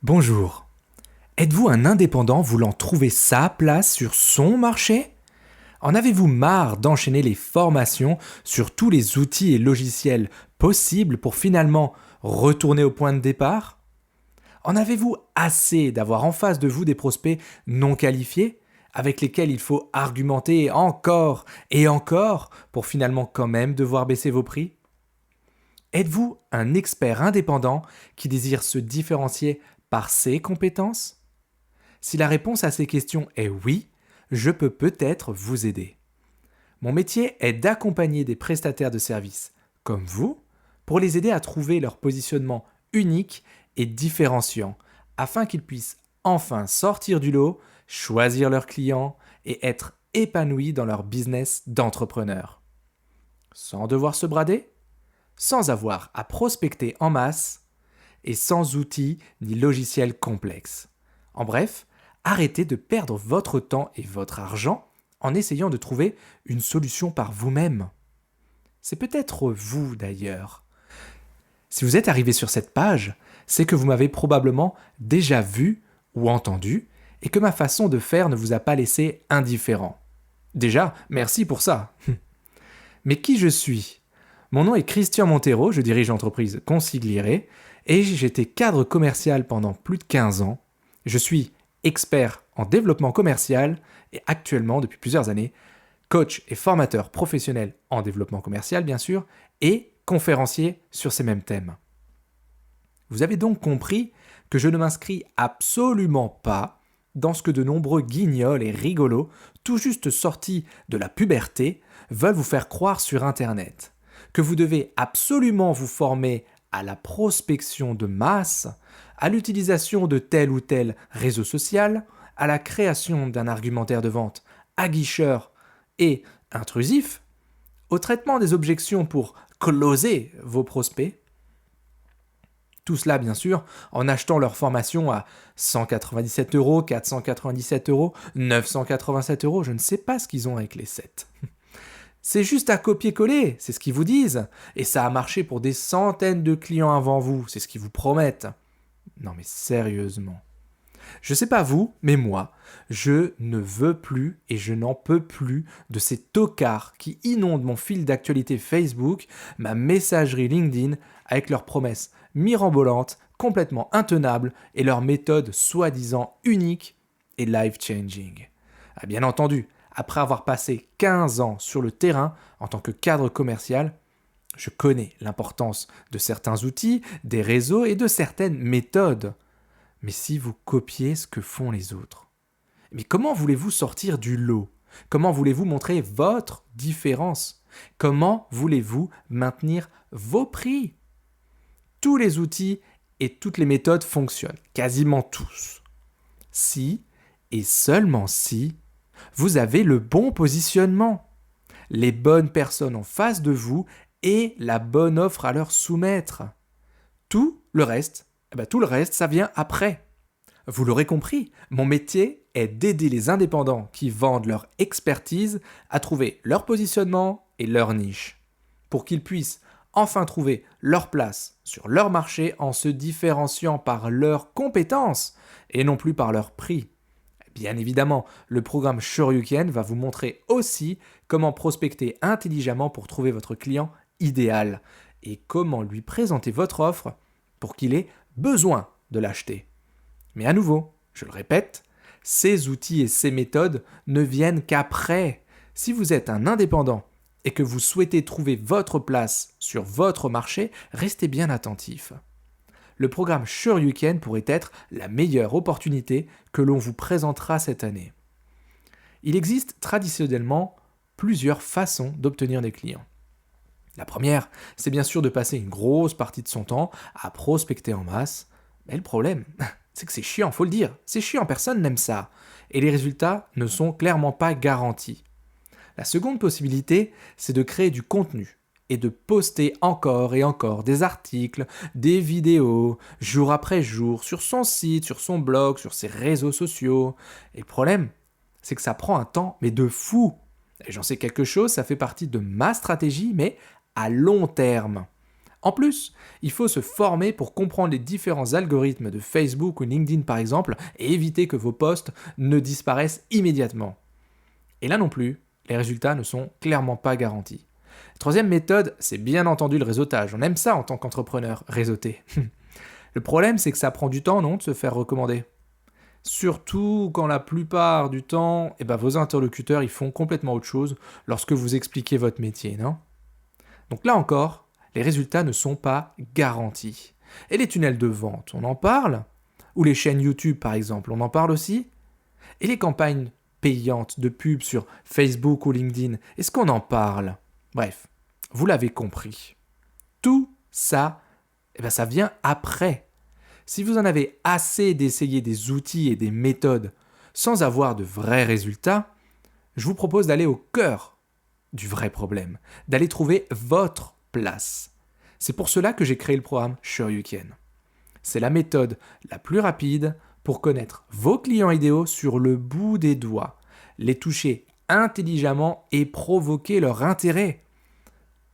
Bonjour. Êtes-vous un indépendant voulant trouver sa place sur son marché? En avez-vous marre d'enchaîner les formations sur tous les outils et logiciels possibles pour finalement retourner au point de départ? En avez-vous assez d'avoir en face de vous des prospects non qualifiés avec lesquels il faut argumenter encore et encore pour finalement quand même devoir baisser vos prix? Êtes-vous un expert indépendant qui désire se différencier par ses compétences? Si la réponse à ces questions est oui, je peux peut-être vous aider. Mon métier est d'accompagner des prestataires de services comme vous pour les aider à trouver leur positionnement unique et différenciant afin qu'ils puissent enfin sortir du lot, choisir leurs clients et être épanouis dans leur business d'entrepreneur. Sans devoir se brader, sans avoir à prospecter en masse et sans outils ni logiciels complexes. En bref, arrêtez de perdre votre temps et votre argent en essayant de trouver une solution par vous-même. C'est peut-être vous d'ailleurs. Si vous êtes arrivé sur cette page, c'est que vous m'avez probablement déjà vu ou entendu et que ma façon de faire ne vous a pas laissé indifférent. Déjà, merci pour ça. Mais qui je suis? Mon nom est Christian Montero, je dirige l'entreprise Consigliere et j'étais cadre commercial pendant plus de 15 ans. Je suis expert en développement commercial et actuellement, depuis plusieurs années, coach et formateur professionnel en développement commercial, bien sûr, et conférencier sur ces mêmes thèmes. Vous avez donc compris que je ne m'inscris absolument pas dans ce que de nombreux guignols et rigolos, tout juste sortis de la puberté, veulent vous faire croire sur Internet. Que vous devez absolument vous former à la prospection de masse, à l'utilisation de tel ou tel réseau social, à la création d'un argumentaire de vente aguicheur et intrusif, au traitement des objections pour closer vos prospects. Tout cela, bien sûr, en achetant leur formation à 197 euros, 497 euros, 987 euros, je ne sais pas ce qu'ils ont avec les 7. C'est juste à copier-coller, c'est ce qu'ils vous disent. Et ça a marché pour des centaines de clients avant vous, c'est ce qu'ils vous promettent. Non mais sérieusement. Je sais pas vous, mais moi, je ne veux plus et je n'en peux plus de ces tocards qui inondent mon fil d'actualité Facebook, ma messagerie LinkedIn avec leurs promesses mirambolantes, complètement intenables et leurs méthodes soi-disant uniques et life-changing. Ah, bien entendu, après avoir passé 15 ans sur le terrain en tant que cadre commercial, je connais l'importance de certains outils, des réseaux et de certaines méthodes. Mais si vous copiez ce que font les autres, mais comment voulez-vous sortir du lot? Comment voulez-vous montrer votre différence? Comment voulez-vous maintenir vos prix? Tous les outils et toutes les méthodes fonctionnent, quasiment tous. Si, et seulement si, vous avez le bon positionnement, les bonnes personnes en face de vous et la bonne offre à leur soumettre. Tout le reste, ça vient après. Vous l'aurez compris, mon métier est d'aider les indépendants qui vendent leur expertise à trouver leur positionnement et leur niche, pour qu'ils puissent enfin trouver leur place sur leur marché en se différenciant par leurs compétences et non plus par leur prix. Bien évidemment, le programme Shoryuken va vous montrer aussi comment prospecter intelligemment pour trouver votre client idéal et comment lui présenter votre offre pour qu'il ait besoin de l'acheter. Mais à nouveau, je le répète, ces outils et ces méthodes ne viennent qu'après. Si vous êtes un indépendant et que vous souhaitez trouver votre place sur votre marché, restez bien attentif. Le programme Shoryuken pourrait être la meilleure opportunité que l'on vous présentera cette année. Il existe traditionnellement plusieurs façons d'obtenir des clients. La première, c'est bien sûr de passer une grosse partie de son temps à prospecter en masse, mais le problème, c'est que c'est chiant, faut le dire, c'est chiant, personne n'aime ça, et les résultats ne sont clairement pas garantis. La seconde possibilité, c'est de créer du contenu et de poster encore et encore des articles, des vidéos, jour après jour, sur son site, sur son blog, sur ses réseaux sociaux. Et le problème, c'est que ça prend un temps, mais de fou. Et j'en sais quelque chose, ça fait partie de ma stratégie, mais à long terme. En plus, il faut se former pour comprendre les différents algorithmes de Facebook ou LinkedIn par exemple et éviter que vos posts ne disparaissent immédiatement. Et là non plus, les résultats ne sont clairement pas garantis. Troisième méthode, c'est bien entendu le réseautage. On aime ça en tant qu'entrepreneur, réseauter. Le problème, c'est que ça prend du temps, non, de se faire recommander. Surtout quand la plupart du temps, vos interlocuteurs ils font complètement autre chose lorsque vous expliquez votre métier, non? Donc là encore, les résultats ne sont pas garantis. Et les tunnels de vente, on en parle? Ou les chaînes YouTube par exemple, on en parle aussi? Et les campagnes payantes de pub sur Facebook ou LinkedIn, est-ce qu'on en parle? Bref, vous l'avez compris. Tout ça, ça vient après. Si vous en avez assez d'essayer des outils et des méthodes sans avoir de vrais résultats, je vous propose d'aller au cœur du vrai problème, d'aller trouver votre place. C'est pour cela que j'ai créé le programme Shoryuken. C'est la méthode la plus rapide pour connaître vos clients idéaux sur le bout des doigts, les toucher intelligemment et provoquer leur intérêt.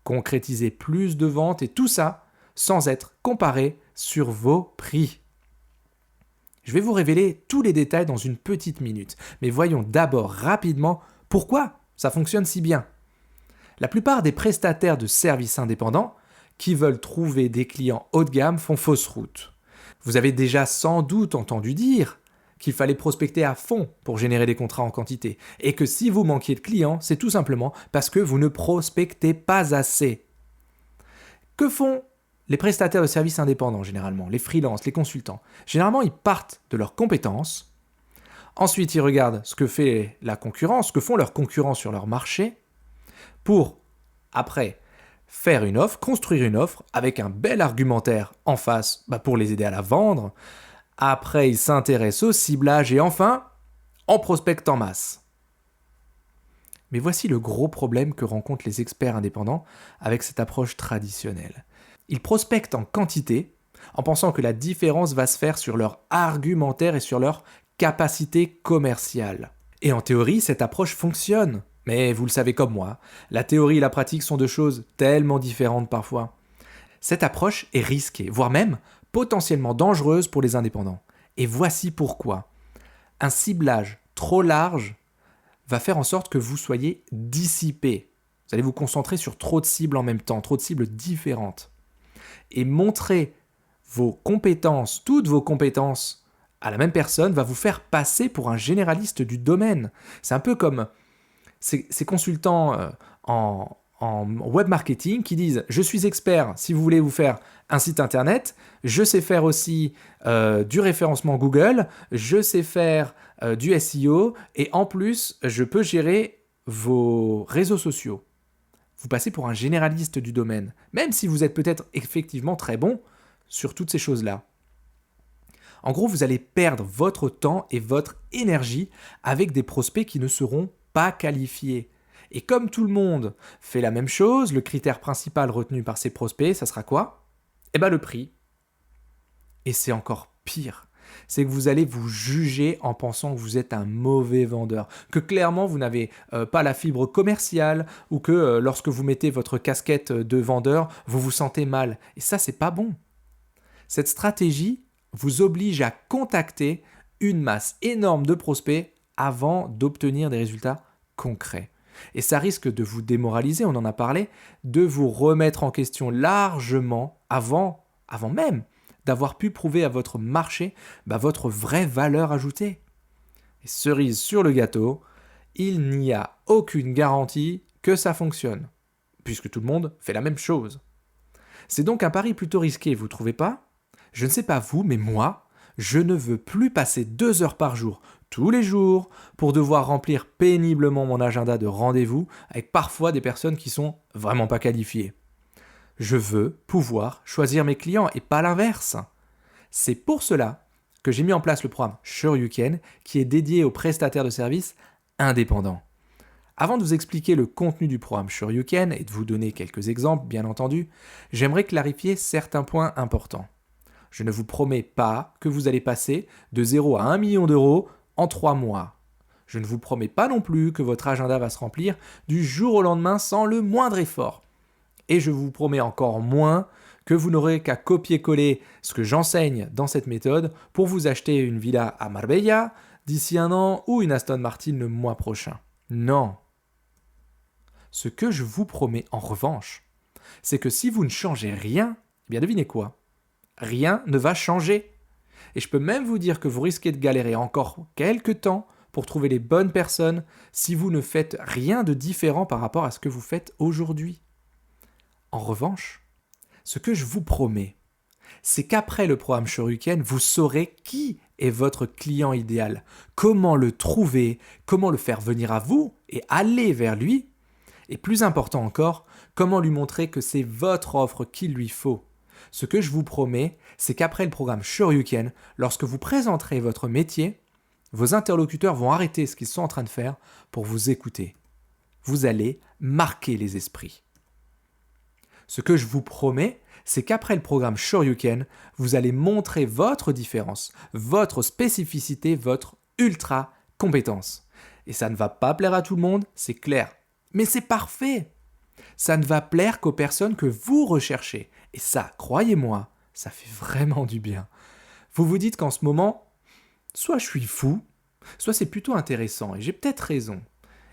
Concrétiser plus de ventes et tout ça sans être comparé sur vos prix. Je vais vous révéler tous les détails dans une petite minute, mais voyons d'abord rapidement pourquoi ça fonctionne si bien. La plupart des prestataires de services indépendants qui veulent trouver des clients haut de gamme font fausse route. Vous avez déjà sans doute entendu dire qu'il fallait prospecter à fond pour générer des contrats en quantité, et que si vous manquiez de clients, c'est tout simplement parce que vous ne prospectez pas assez. Que font les prestataires de services indépendants généralement, les freelances, les consultants? Généralement, ils partent de leurs compétences, ensuite ils regardent ce que fait la concurrence, ce que font leurs concurrents sur leur marché, pour, après, faire une offre, construire une offre avec un bel argumentaire en face pour les aider à la vendre. Après, ils s'intéressent au ciblage et enfin, on prospecte en masse. Mais voici le gros problème que rencontrent les experts indépendants avec cette approche traditionnelle. Ils prospectent en quantité en pensant que la différence va se faire sur leur argumentaire et sur leur capacité commerciale. Et en théorie, cette approche fonctionne. Mais vous le savez comme moi, la théorie et la pratique sont deux choses tellement différentes parfois. Cette approche est risquée, voire même potentiellement dangereuse pour les indépendants. Et voici pourquoi. Un ciblage trop large va faire en sorte que vous soyez dissipé. Vous allez vous concentrer sur trop de cibles en même temps, trop de cibles différentes. Et montrer vos compétences, toutes vos compétences, à la même personne va vous faire passer pour un généraliste du domaine. C'est un peu comme ces consultants en web marketing qui disent « Je suis expert si vous voulez vous faire un site internet, je sais faire aussi du référencement Google, je sais faire du SEO et en plus, je peux gérer vos réseaux sociaux. » Vous passez pour un généraliste du domaine, même si vous êtes peut-être effectivement très bon sur toutes ces choses-là. En gros, vous allez perdre votre temps et votre énergie avec des prospects qui ne seront pas qualifiés. Et comme tout le monde fait la même chose, le critère principal retenu par ces prospects, ça sera quoi? Le prix. Et c'est encore pire. C'est que vous allez vous juger en pensant que vous êtes un mauvais vendeur, que clairement vous n'avez pas la fibre commerciale ou que lorsque vous mettez votre casquette de vendeur, vous vous sentez mal. Et ça, c'est pas bon. Cette stratégie vous oblige à contacter une masse énorme de prospects avant d'obtenir des résultats concrets. Et ça risque de vous démoraliser, on en a parlé, de vous remettre en question largement avant même d'avoir pu prouver à votre marché votre vraie valeur ajoutée. Et cerise sur le gâteau, il n'y a aucune garantie que ça fonctionne, puisque tout le monde fait la même chose. C'est donc un pari plutôt risqué, vous ne trouvez pas? Je ne sais pas vous, mais moi, je ne veux plus passer 2 heures par jour, tous les jours, pour devoir remplir péniblement mon agenda de rendez-vous avec parfois des personnes qui sont vraiment pas qualifiées. Je veux pouvoir choisir mes clients et pas l'inverse. C'est pour cela que j'ai mis en place le programme Shoryuken qui est dédié aux prestataires de services indépendants. Avant de vous expliquer le contenu du programme Shoryuken et de vous donner quelques exemples, bien entendu, j'aimerais clarifier certains points importants. Je ne vous promets pas que vous allez passer de 0 à 1 million d'euros en 3 mois. Je ne vous promets pas non plus que votre agenda va se remplir du jour au lendemain sans le moindre effort. Et je vous promets encore moins que vous n'aurez qu'à copier-coller ce que j'enseigne dans cette méthode pour vous acheter une villa à Marbella d'ici un an ou une Aston Martin le mois prochain. Non. Ce que je vous promets en revanche, c'est que si vous ne changez rien, eh bien devinez quoi? Rien ne va changer. Et je peux même vous dire que vous risquez de galérer encore quelques temps pour trouver les bonnes personnes si vous ne faites rien de différent par rapport à ce que vous faites aujourd'hui. En revanche, ce que je vous promets, c'est qu'après le programme Shoryuken, vous saurez qui est votre client idéal, comment le trouver, comment le faire venir à vous et aller vers lui, et plus important encore, comment lui montrer que c'est votre offre qu'il lui faut. Ce que je vous promets, c'est qu'après le programme Shoryuken, lorsque vous présenterez votre métier, vos interlocuteurs vont arrêter ce qu'ils sont en train de faire pour vous écouter. Vous allez marquer les esprits. Ce que je vous promets, c'est qu'après le programme Shoryuken, vous allez montrer votre différence, votre spécificité, votre ultra compétence. Et ça ne va pas plaire à tout le monde, c'est clair. Mais c'est parfait. Ça ne va plaire qu'aux personnes que vous recherchez. Et ça, croyez-moi, ça fait vraiment du bien. Vous vous dites qu'en ce moment, soit je suis fou, soit c'est plutôt intéressant, et j'ai peut-être raison.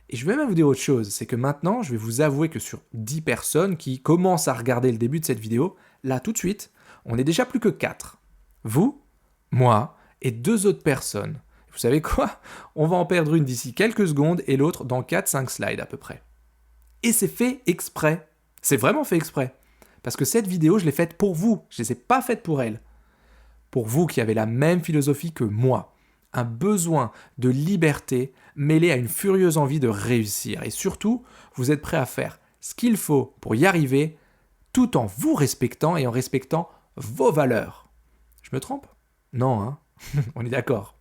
Et je vais même vous dire autre chose, c'est que maintenant, je vais vous avouer que sur 10 personnes qui commencent à regarder le début de cette vidéo, là tout de suite, on est déjà plus que 4. Vous, moi et 2 autres personnes. Vous savez quoi? On va en perdre une d'ici quelques secondes et l'autre dans 4-5 slides à peu près. Et c'est fait exprès. C'est vraiment fait exprès. Parce que cette vidéo, je l'ai faite pour vous. Je ne les ai pas faites pour elle. Pour vous qui avez la même philosophie que moi. Un besoin de liberté mêlé à une furieuse envie de réussir. Et surtout, vous êtes prêt à faire ce qu'il faut pour y arriver, tout en vous respectant et en respectant vos valeurs. Je me trompe? Non, hein? On est d'accord.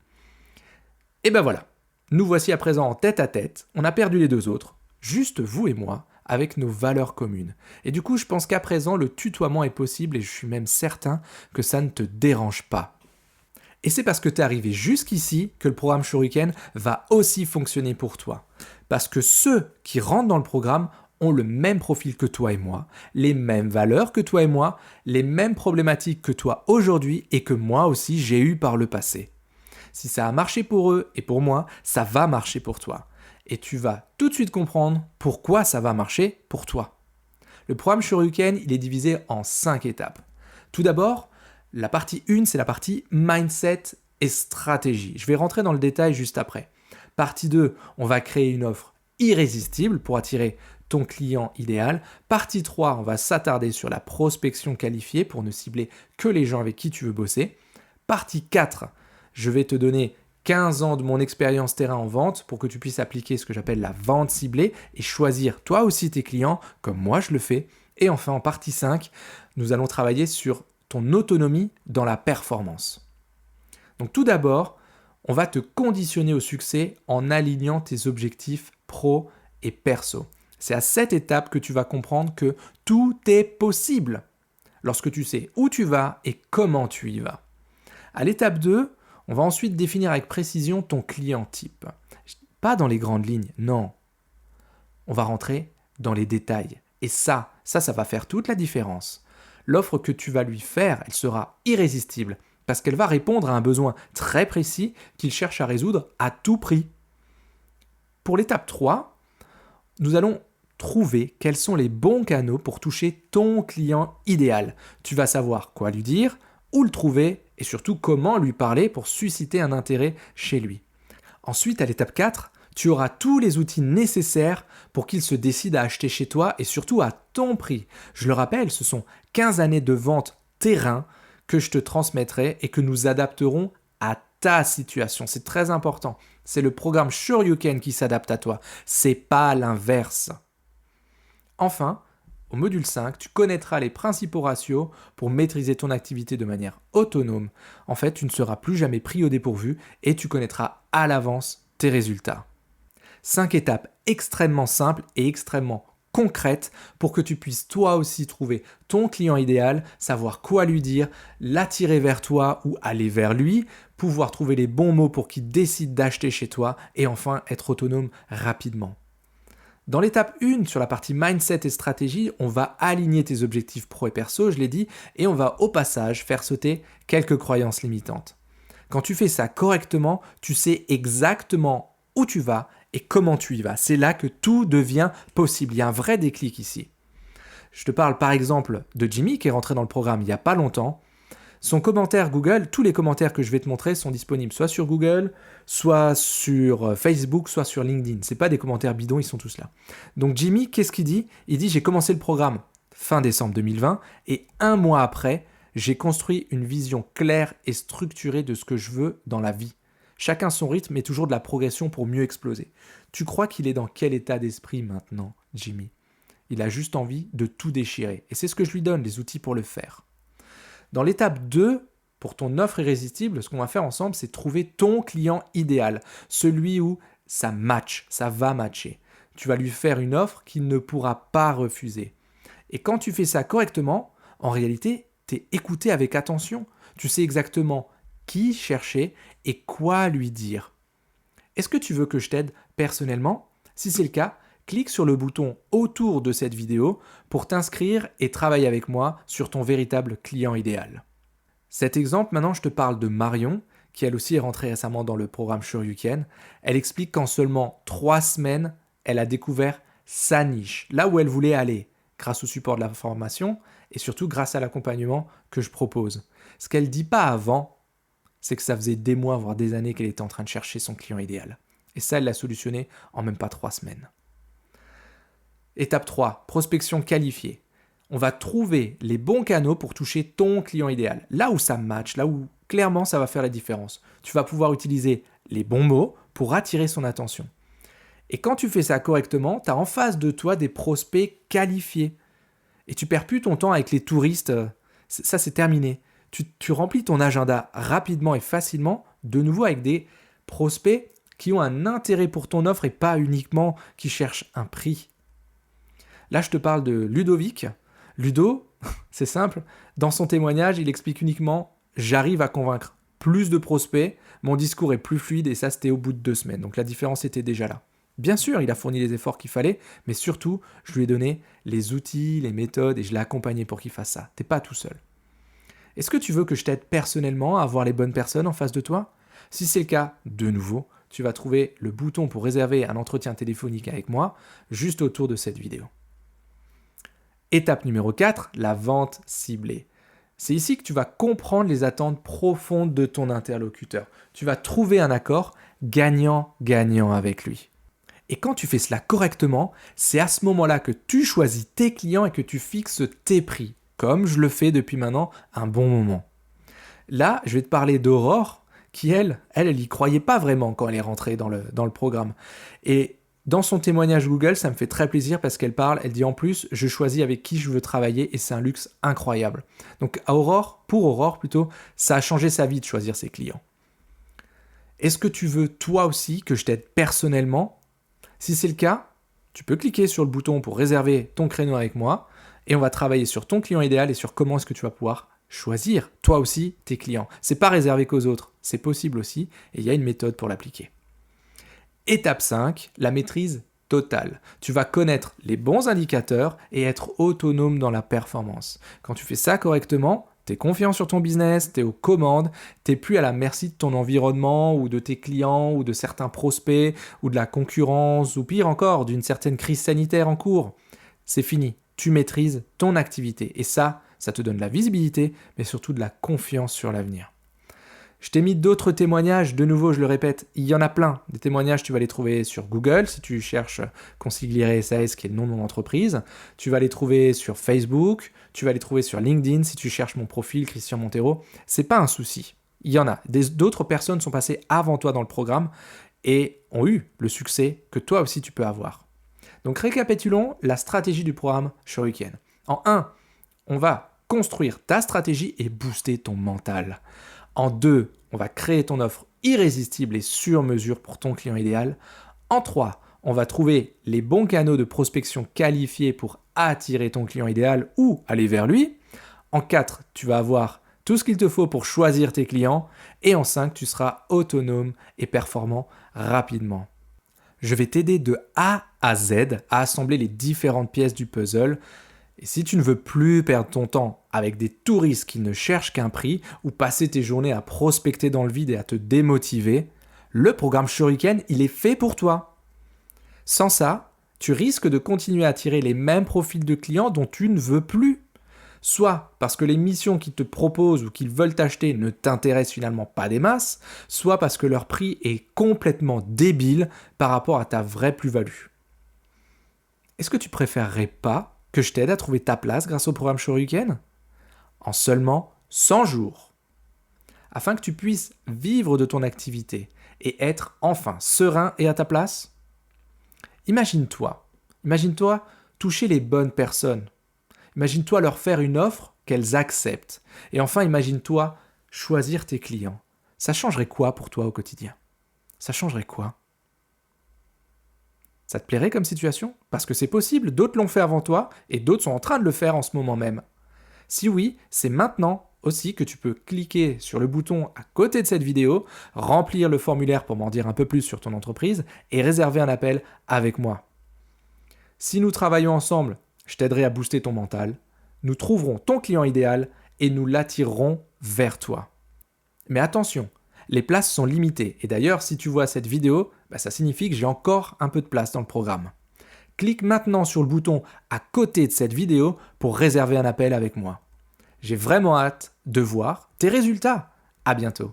Et ben voilà. Nous voici à présent en tête à tête. On a perdu les 2 autres. Juste vous et moi, avec nos valeurs communes. Et du coup, je pense qu'à présent, le tutoiement est possible et je suis même certain que ça ne te dérange pas. Et c'est parce que tu es arrivé jusqu'ici que le programme Shoryuken va aussi fonctionner pour toi. Parce que ceux qui rentrent dans le programme ont le même profil que toi et moi, les mêmes valeurs que toi et moi, les mêmes problématiques que toi aujourd'hui et que moi aussi j'ai eues par le passé. Si ça a marché pour eux et pour moi, ça va marcher pour toi. Et tu vas tout de suite comprendre pourquoi ça va marcher pour toi. Le programme Shoryuken, il est divisé en 5 étapes. Tout d'abord, la partie 1, c'est la partie mindset et stratégie. Je vais rentrer dans le détail juste après. Partie 2, on va créer une offre irrésistible pour attirer ton client idéal. Partie 3, on va s'attarder sur la prospection qualifiée pour ne cibler que les gens avec qui tu veux bosser. Partie 4, je vais te donner 15 ans de mon expérience terrain en vente pour que tu puisses appliquer ce que j'appelle la vente ciblée et choisir toi aussi tes clients comme moi je le fais. Et enfin en partie 5, nous allons travailler sur ton autonomie dans la performance. Donc tout d'abord, on va te conditionner au succès en alignant tes objectifs pro et perso. C'est à cette étape que tu vas comprendre que tout est possible lorsque tu sais où tu vas et comment tu y vas. À l'étape 2, on va ensuite définir avec précision ton client type. Pas dans les grandes lignes, non. On va rentrer dans les détails. Et ça va faire toute la différence. L'offre que tu vas lui faire, elle sera irrésistible parce qu'elle va répondre à un besoin très précis qu'il cherche à résoudre à tout prix. Pour l'étape 3, nous allons trouver quels sont les bons canaux pour toucher ton client idéal. Tu vas savoir quoi lui dire, où le trouver et surtout comment lui parler pour susciter un intérêt chez lui. Ensuite, à l'étape 4, tu auras tous les outils nécessaires pour qu'il se décide à acheter chez toi et surtout à ton prix. Je le rappelle, ce sont 15 années de vente terrain que je te transmettrai et que nous adapterons à ta situation. C'est très important. C'est le programme Shoryuken qui s'adapte à toi. C'est pas l'inverse. Enfin, au module 5, tu connaîtras les principaux ratios pour maîtriser ton activité de manière autonome. En fait, tu ne seras plus jamais pris au dépourvu et tu connaîtras à l'avance tes résultats. 5 étapes extrêmement simples et extrêmement concrètes pour que tu puisses toi aussi trouver ton client idéal, savoir quoi lui dire, l'attirer vers toi ou aller vers lui, pouvoir trouver les bons mots pour qu'il décide d'acheter chez toi et enfin être autonome rapidement. Dans l'étape 1, sur la partie mindset et stratégie, on va aligner tes objectifs pro et perso, je l'ai dit, et on va au passage faire sauter quelques croyances limitantes. Quand tu fais ça correctement, tu sais exactement où tu vas et comment tu y vas. C'est là que tout devient possible. Il y a un vrai déclic ici. Je te parle par exemple de Jimmy qui est rentré dans le programme il n'y a pas longtemps. Son commentaire Google, tous les commentaires que je vais te montrer sont disponibles soit sur Google, soit sur Facebook, soit sur LinkedIn. Ce n'est pas des commentaires bidons, ils sont tous là. Donc Jimmy, qu'est-ce qu'il dit ? Il dit « J'ai commencé le programme fin décembre 2020 et un mois après, j'ai construit une vision claire et structurée de ce que je veux dans la vie. Chacun son rythme, mais toujours de la progression pour mieux exploser. » Tu crois qu'il est dans quel état d'esprit maintenant, Jimmy ? Il a juste envie de tout déchirer. Et c'est ce que je lui donne, les outils pour le faire. Dans l'étape 2, pour ton offre irrésistible, ce qu'on va faire ensemble, c'est trouver ton client idéal. Celui où ça match, ça va matcher. Tu vas lui faire une offre qu'il ne pourra pas refuser. Et quand tu fais ça correctement, en réalité, tu es écouté avec attention. Tu sais exactement qui chercher et quoi lui dire. Est-ce que tu veux que je t'aide personnellement ? Si c'est le cas, clique sur le bouton autour de cette vidéo pour t'inscrire et travailler avec moi sur ton véritable client idéal. Cet exemple, maintenant, je te parle de Marion, qui elle aussi est rentrée récemment dans le programme Shoryuken. Elle explique qu'en seulement 3 semaines, elle a découvert sa niche, là où elle voulait aller, grâce au support de la formation et surtout grâce à l'accompagnement que je propose. Ce qu'elle ne dit pas avant, c'est que ça faisait des mois, voire des années qu'elle était en train de chercher son client idéal. Et ça, elle l'a solutionné en même pas 3 semaines. Étape 3, prospection qualifiée. On va trouver les bons canaux pour toucher ton client idéal. Là où ça match, là où clairement ça va faire la différence. Tu vas pouvoir utiliser les bons mots pour attirer son attention. Et quand tu fais ça correctement, tu as en face de toi des prospects qualifiés. Et tu perds plus ton temps avec les touristes. Ça, c'est terminé. Tu remplis ton agenda rapidement et facilement, de nouveau avec des prospects qui ont un intérêt pour ton offre et pas uniquement qui cherchent un prix. Là, je te parle de Ludovic. Ludo, c'est simple, dans son témoignage, il explique uniquement « j'arrive à convaincre plus de prospects, mon discours est plus fluide » et ça, c'était au bout de 2 semaines. Donc la différence était déjà là. Bien sûr, il a fourni les efforts qu'il fallait, mais surtout, je lui ai donné les outils, les méthodes et je l'ai accompagné pour qu'il fasse ça. T'es pas tout seul. Est-ce que tu veux que je t'aide personnellement à avoir les bonnes personnes en face de toi ? Si c'est le cas, de nouveau, tu vas trouver le bouton pour réserver un entretien téléphonique avec moi juste autour de cette vidéo. Étape numéro 4, la vente ciblée. C'est ici que tu vas comprendre les attentes profondes de ton interlocuteur. Tu vas trouver un accord gagnant-gagnant avec lui. Et quand tu fais cela correctement, c'est à ce moment-là que tu choisis tes clients et que tu fixes tes prix, comme je le fais depuis maintenant un bon moment. Là, je vais te parler d'Aurore, qui elle y croyait pas vraiment quand elle est rentrée dans le programme. Et dans son témoignage Google, ça me fait très plaisir parce qu'elle parle, elle dit en plus, je choisis avec qui je veux travailler et c'est un luxe incroyable. Donc pour Aurore plutôt, ça a changé sa vie de choisir ses clients. Est-ce que tu veux toi aussi que je t'aide personnellement ? Si c'est le cas, tu peux cliquer sur le bouton pour réserver ton créneau avec moi et on va travailler sur ton client idéal et sur comment est-ce que tu vas pouvoir choisir toi aussi tes clients. C'est pas réservé qu'aux autres, c'est possible aussi et il y a une méthode pour l'appliquer. Étape 5, la maîtrise totale. Tu vas connaître les bons indicateurs et être autonome dans la performance. Quand tu fais ça correctement, tu es confiant sur ton business, tu es aux commandes, tu n'es plus à la merci de ton environnement ou de tes clients ou de certains prospects ou de la concurrence ou pire encore, d'une certaine crise sanitaire en cours. C'est fini, tu maîtrises ton activité et ça te donne de la visibilité mais surtout de la confiance sur l'avenir. Je t'ai mis d'autres témoignages, de nouveau je le répète, il y en a plein. Des témoignages, tu vas les trouver sur Google si tu cherches Consigliere SAS qui est le nom de mon entreprise. Tu vas les trouver sur Facebook, tu vas les trouver sur LinkedIn si tu cherches mon profil Christian Montero. C'est pas un souci, il y en a. D'autres personnes sont passées avant toi dans le programme et ont eu le succès que toi aussi tu peux avoir. Donc récapitulons la stratégie du programme Shoryuken. En 1, on va construire ta stratégie et booster ton mental. En 2, on va créer ton offre irrésistible et sur mesure pour ton client idéal. En 3, on va trouver les bons canaux de prospection qualifiés pour attirer ton client idéal ou aller vers lui. En 4, tu vas avoir tout ce qu'il te faut pour choisir tes clients. Et en 5, tu seras autonome et performant rapidement. Je vais t'aider de A à Z à assembler les différentes pièces du puzzle. Et si tu ne veux plus perdre ton temps avec des touristes qui ne cherchent qu'un prix ou passer tes journées à prospecter dans le vide et à te démotiver, le programme Shuriken, il est fait pour toi. Sans ça, tu risques de continuer à attirer les mêmes profils de clients dont tu ne veux plus. Soit parce que les missions qu'ils te proposent ou qu'ils veulent t'acheter ne t'intéressent finalement pas des masses, soit parce que leur prix est complètement débile par rapport à ta vraie plus-value. Est-ce que tu préférerais pas que je t'aide à trouver ta place grâce au programme Shuriken ? En seulement 100 jours. Afin que tu puisses vivre de ton activité et être enfin serein et à ta place ? Imagine-toi toucher les bonnes personnes. Imagine-toi leur faire une offre qu'elles acceptent. Et enfin, imagine-toi choisir tes clients. Ça changerait quoi pour toi au quotidien ? Ça changerait quoi ? Ça te plairait comme situation ? Parce que c'est possible, d'autres l'ont fait avant toi et d'autres sont en train de le faire en ce moment même. Si oui, c'est maintenant aussi que tu peux cliquer sur le bouton à côté de cette vidéo, remplir le formulaire pour m'en dire un peu plus sur ton entreprise et réserver un appel avec moi. Si nous travaillons ensemble, je t'aiderai à booster ton mental, nous trouverons ton client idéal et nous l'attirerons vers toi. Mais attention, les places sont limitées et d'ailleurs si tu vois cette vidéo, ça signifie que j'ai encore un peu de place dans le programme. Clique maintenant sur le bouton à côté de cette vidéo pour réserver un appel avec moi. J'ai vraiment hâte de voir tes résultats. À bientôt.